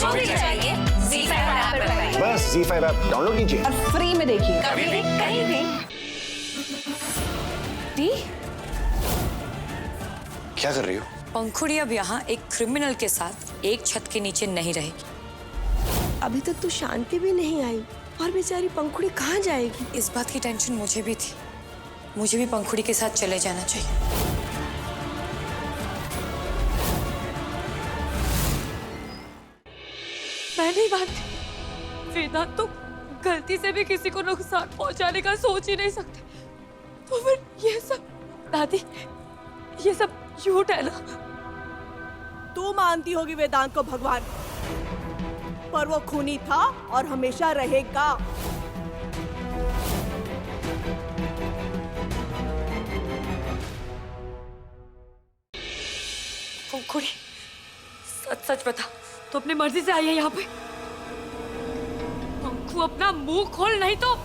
जो भी चाहिए ZEE5 ऐप पर पाइए। बस ZEE5 ऐप डाउनलोड कीजिए और फ्री में देखिए कभी भी कहीं भी। दी क्या कर रही हो? पंखुड़ी अब यहाँ एक क्रिमिनल के साथ एक छत के नीचे नहीं रहेगी। अभी तक तो शांति भी नहीं आई और बेचारी पंखुड़ी कहाँ जाएगी? इस बात की टेंशन मुझे भी थी। मुझे भी पंखुड़ी के साथ चले जाना चाहिए। मैं नहीं मानती, वेदांत तो गलती से भी किसी को नुकसान पहुंचाने का सोच ही नहीं सकते। तो फिर ये सब दादी, ये सब झूठ है ना? तू मानती होगी वेदांत को भगवान, पर वो खूनी था और हमेशा रहेगा। पंखुड़ी, सच सच बता, तो अपनी मर्जी से आई है यहाँ पे? पंखु अपना मुंह खोल, नहीं तो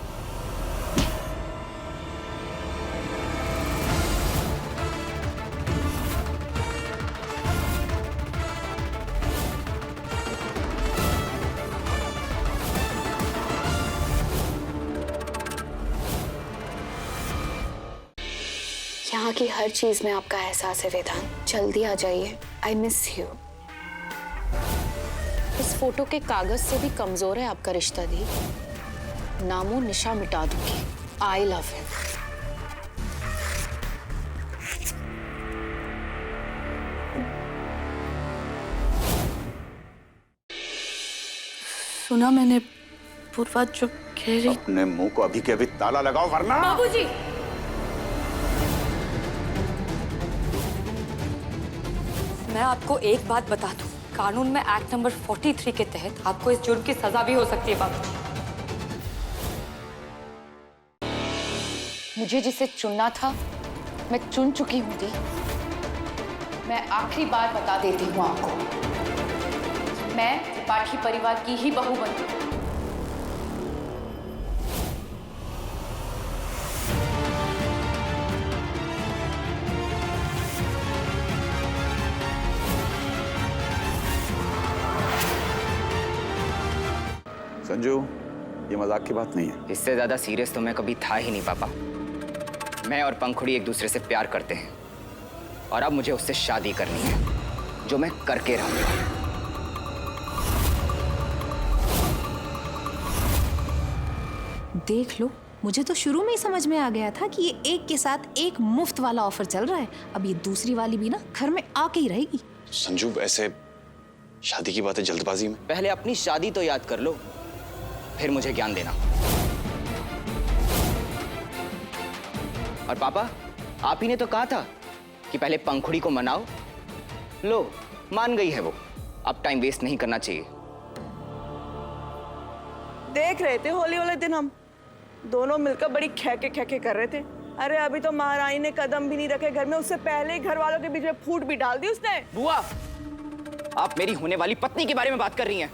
यहाँ की हर चीज में आपका एहसास है वेदांत। जल्दी आ जाइए, आई मिस यू। इस फोटो के कागज से भी कमजोर है आपका रिश्ता दी। नामो निशा मिटा दूंगी। I love him. सुना मैंने पूर्वा जो कह रही। अपने मुंह को अभी के अभी ताला लगाओ वरना। बाबूजी, मैं आपको एक बात बता दूं, कानून में एक्ट नंबर 43 के तहत आपको इस जुर्म की सजा भी हो सकती है बाबूजी। मुझे जिसे चुनना था मैं चुन चुकी हूँ दी। मैं आखिरी बार बता देती हूँ आपको, मैं त्रिपाठी परिवार की ही बहू बनूं। संजू, ये मजाक की बात नहीं है। इससे ज्यादा सीरियस तो मैं कभी था ही नहीं पापा। मैं और पंखुड़ी एक दूसरे से प्यार करते हैं और अब मुझे उससे शादी करनी है, जो मैं करके रहूंगा। देख लो, मुझे तो शुरू में ही समझ में आ गया था कि ये एक के साथ एक मुफ्त वाला ऑफर चल रहा है। अब ये दूसरी वाली भी ना घर में आके ही रहेगी। संजू, ऐसे शादी की बातें जल्दबाजी में। पहले अपनी शादी तो याद कर लो, फिर मुझे ज्ञान देना। और पापा, आप ही ने तो कहा था कि पहले पंखुड़ी को मनाओ। लो, मान गई है वो। अब टाइम वेस्ट नहीं करना चाहिए। देख रहे थे होली वाले दिन हम दोनों मिलकर बड़ी खेके कर रहे थे। अरे अभी तो महारानी ने कदम भी नहीं रखे घर में, उससे पहले ही घर वालों के बीच में फूट भी डाल दी उसने। बुआ, आप मेरी होने वाली पत्नी के बारे में बात कर रही हैं।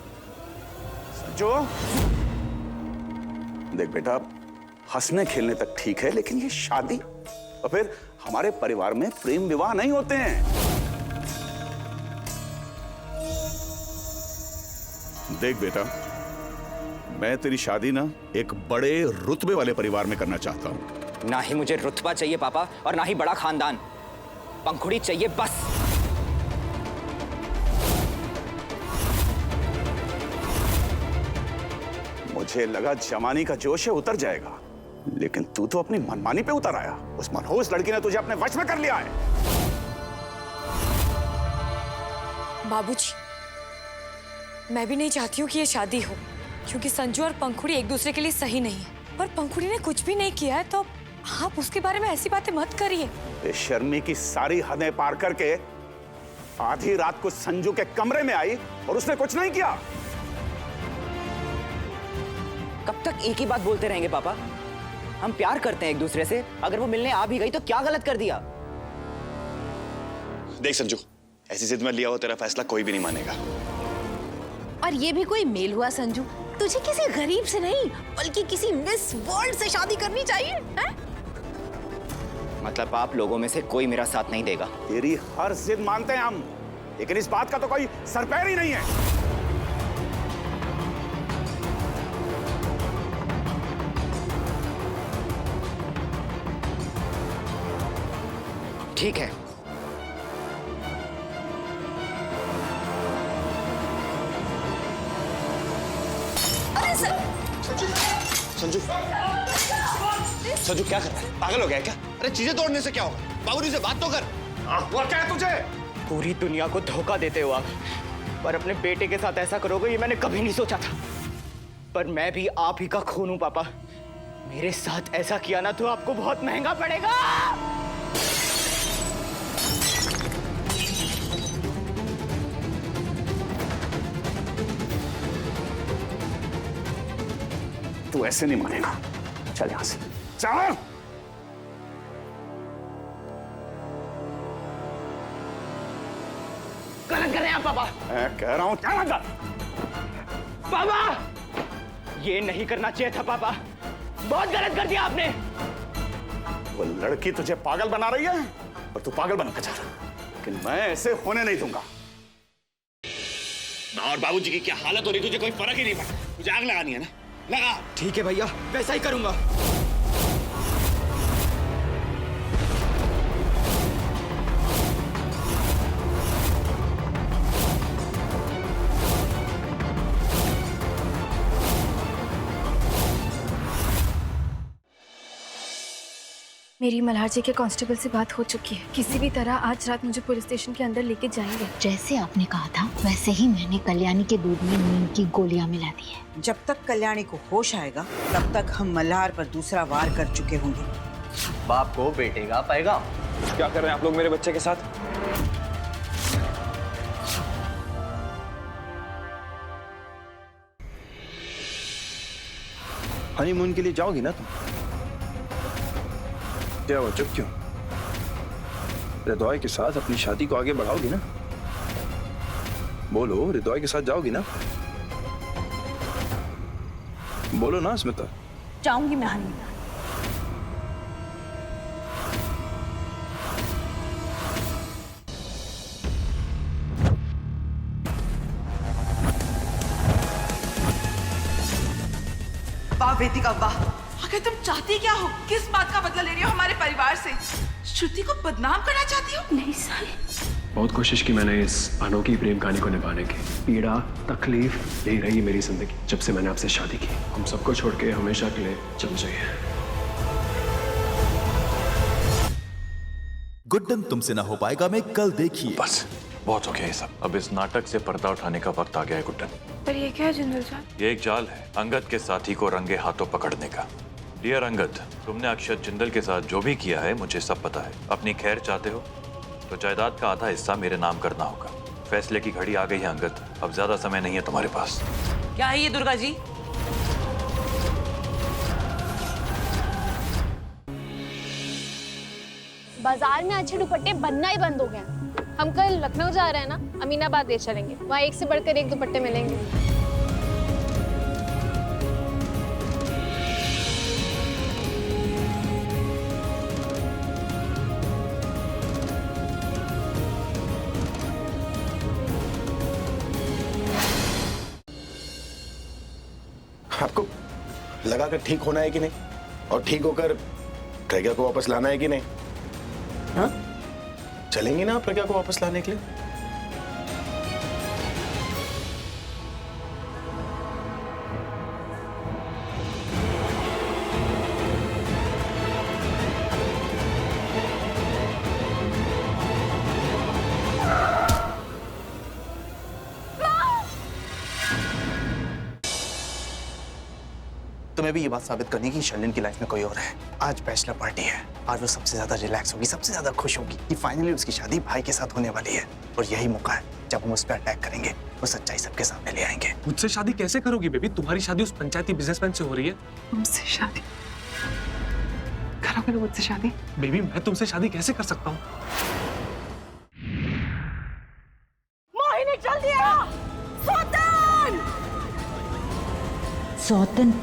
संजू, देख बेटा, हंसने खेलने तक ठीक है, लेकिन ये शादी और फिर हमारे परिवार में प्रेम विवाह नहीं होते हैं। देख बेटा, मैं तेरी शादी ना एक बड़े रुतबे वाले परिवार में करना चाहता हूं। ना ही मुझे रुतबा चाहिए पापा, और ना ही बड़ा खानदान। पंखुड़ी चाहिए बस। मुझे लगा जवानी का जोश है उतर जाएगा, लेकिन तू तो अपनी मनमानी पे उतर आया। उस मनहूस लड़की ने तुझे अपने वश में कर लिया है। बाबूजी, मैं भी नहीं चाहती हूँ कि ये शादी हो, क्योंकि संजू और पंखुड़ी एक दूसरे के लिए सही नहीं है। पर पंखुड़ी ने कुछ भी नहीं किया है, तो आप उसके बारे में ऐसी बातें मत करिए। बेशर्मी की सारी हदें पार करके आधी रात को संजू के कमरे में आई और उसने कुछ नहीं किया। कब तक एक ही बात बोलते रहेंगे पापा? हम प्यार करते हैं एक दूसरे से। अगर वो मिलने आ भी गई तो क्या गलत कर दिया? देख संजू, ऐसी जिद में लिया हो तेरा फैसला कोई भी नहीं मानेगा। और ये भी कोई मेल हुआ संजू? तुझे किसी गरीब से नहीं बल्कि किसी मिस वर्ल्ड से शादी करनी चाहिए है? मतलब आप लोगों में से कोई मेरा साथ नहीं देगा? तेरी हर जिद मानते हैं हम, लेकिन इस बात का तो कोई सर पैर ही नहीं है। ठीक है। अरे सर, संजू, संजू क्या कर रहा है? पागल हो गया है क्या? अरे चीजें तोड़ने से क्या होगा? बाबूजी से बात तो कर। और क्या है तुझे? पूरी दुनिया को धोखा देते हो आप, पर अपने बेटे के साथ ऐसा करोगे ये मैंने कभी नहीं सोचा था। पर मैं भी आप ही का खून हूं पापा। मेरे साथ ऐसा किया ना तो आपको बहुत महंगा पड़ेगा। तू ऐसे नहीं मानेगा। चल यहां से, चल। गलत कर रहे हैं आप पापा। मैं कह रहा हूं क्या लगा? पापा, ये नहीं करना चाहिए था पापा। बहुत गलत कर दिया आपने। वो लड़की तुझे पागल बना रही है और तू पागल बनकर जा रहा है, लेकिन मैं ऐसे होने नहीं दूंगा। माँ और बाबूजी की क्या हालत हो रही, तुझे कोई फर्क ही नहीं पड़ा। तुझे आग लगानी है ना, लगा। ठीक है भैया, वैसा ही करूंगा। मेरी मल्हार जी के कांस्टेबल से बात हो चुकी है। किसी भी तरह आज रात मुझे पुलिस स्टेशन के अंदर लेके जाएंगे। जैसे आपने कहा था वैसे ही मैंने कल्याणी के दूध में नींद की गोलियां मिला दी है। जब तक कल्याणी को होश आएगा तब तक हम मल्हार पर दूसरा वार कर चुके होंगे। बाप को बेटे का पैगाम। क्या कर रहे हैं आप लोग मेरे बच्चे के साथ? हनीमून के लिए जाओगी ना तुम? क्या हो, चुप क्यों? हृदय के साथ अपनी शादी को आगे बढ़ाओगी ना? बोलो, हृदय के साथ जाओगी ना? बोलो ना स्मिता। जाऊंगी मैं हनीमून। वाह वेदिका वाह। आखिर तुम चाहती क्या हो? किस बात का बदला ले रही हो हमारे परिवार से? श्रुति को बदनाम करना चाहती हो? नहीं साल, बहुत कोशिश की मैंने इस अनोखी प्रेम कहानी को निभाने की। पीड़ा तकलीफ यही रही मेरी जिंदगी जब से मैंने आपसे शादी की। हम सबको छोड़ के हमेशा के लिए चल जाइए। गुड्डन तुमसे ना हो पाएगा में कल देखिए। बस बहुत हो गया ये सब। अब इस नाटक से पर्दा उठाने का वक्त आ गया है गुड्डन। पर ये क्या है जिंदल साहब? ये एक जाल है अंगद के साथी को रंगे हाथों पकड़ने का। डियर अंगद, तुमने अक्षत जिंदल के साथ जो भी किया है मुझे सब पता है। अपनी खैर चाहते हो तो जायदाद का आधा हिस्सा मेरे नाम करना होगा। फैसले की घड़ी आ गई है अंगद, अब ज्यादा समय नहीं है तुम्हारे पास। क्या है ये दुर्गा जी? बाजार में अच्छे दुपट्टे बनना ही बंद हो गए। हम कल लखनऊ जा रहे हैं ना, अमीनाबाद ले चलेंगे। वहाँ एक से बढ़कर एक दुपट्टे मिलेंगे। आपको लगा कर ठीक होना है कि नहीं, और ठीक होकर प्रज्ञा को वापस लाना है कि नहीं? हाँ, चलेंगे ना प्रज्ञा को वापस लाने के लिए? तुम्हें भी ये बात साबित करनी कि शर्लिन की लाइफ में कोई और है। आज बैचलर पार्टी है और वो सबसे ज्यादा रिलैक्स होगी, सबसे ज्यादा खुश होगी कि फाइनली उसकी शादी भाई के साथ होने वाली है। और यही मौका है जब हम उस पर अटैक करेंगे, वो सच्चाई सबके सामने ले आएंगे। मुझसे शादी कैसे करोगी बेबी? तुम्हारी शादी उस पंचायती बिजनेसमैन से हो रही है। मुझसे शादी करोगे? मुझसे शादी? बेबी मैं तुमसे शादी कैसे कर सकता हूँ? मोहिनी चल दिया। सौतन! सौतन